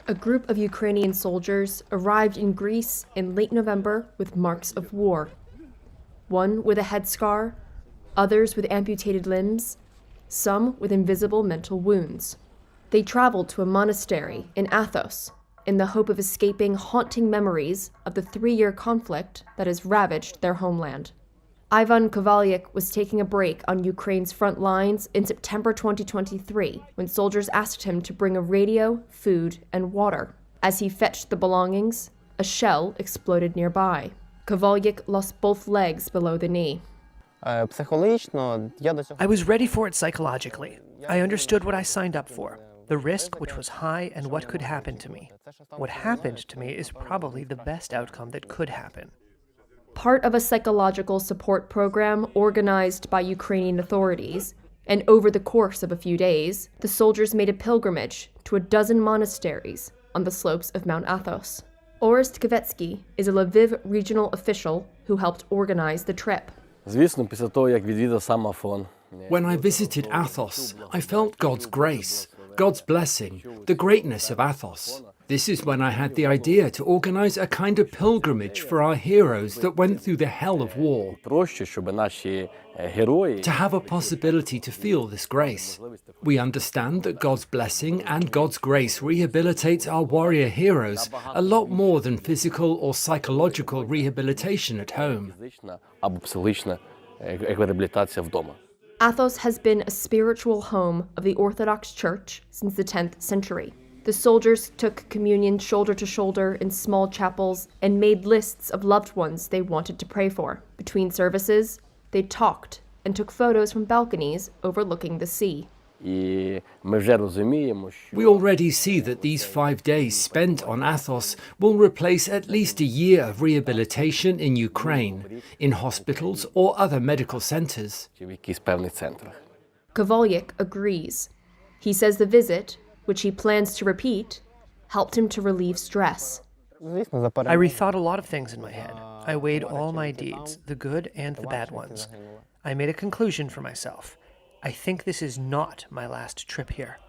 A group of Ukrainian soldiers arrived in Greece in late November with marks of war. One with a headscar, others with amputated limbs, some with invisible mental wounds. They traveled to a monastery in Athos in the hope of escaping haunting memories of the 3-year conflict that has ravaged their homeland. Ivan Kovalyk was taking a break on Ukraine's front lines in September 2023 when soldiers asked him to bring a radio, food, and water. As he fetched the belongings, a shell exploded nearby. Kovalyk lost both legs below the knee. I was ready for it psychologically. I understood what I signed up for, the risk which was high and what could happen to me. What happened to me is probably the best outcome that could happen. Part of a psychological support program organized by Ukrainian authorities, and over the course of a few days, the soldiers made a pilgrimage to a dozen monasteries on the slopes of Mount Athos. Orest Kvetsky is a Lviv regional official who helped organize the trip. When I visited Athos, I felt God's grace, God's blessing, the greatness of Athos. This is when I had the idea to organize a kind of pilgrimage for our heroes that went through the hell of war. To have a possibility to feel this grace. We understand that God's blessing and God's grace rehabilitates our warrior heroes a lot more than physical or psychological rehabilitation at home. Athos has been a spiritual home of the Orthodox Church since the 10th century. The soldiers took communion shoulder to shoulder in small chapels and made lists of loved ones they wanted to pray for. Between services, they talked and took photos from balconies overlooking the sea. We already see that these 5 days spent on Athos will replace at least a year of rehabilitation in Ukraine, in hospitals or other medical centers. Kovalyk agrees. He says the visit, which he plans to repeat, helped him to relieve stress. I rethought a lot of things in my head. I weighed all my deeds, the good and the bad ones. I made a conclusion for myself. I think this is not my last trip here.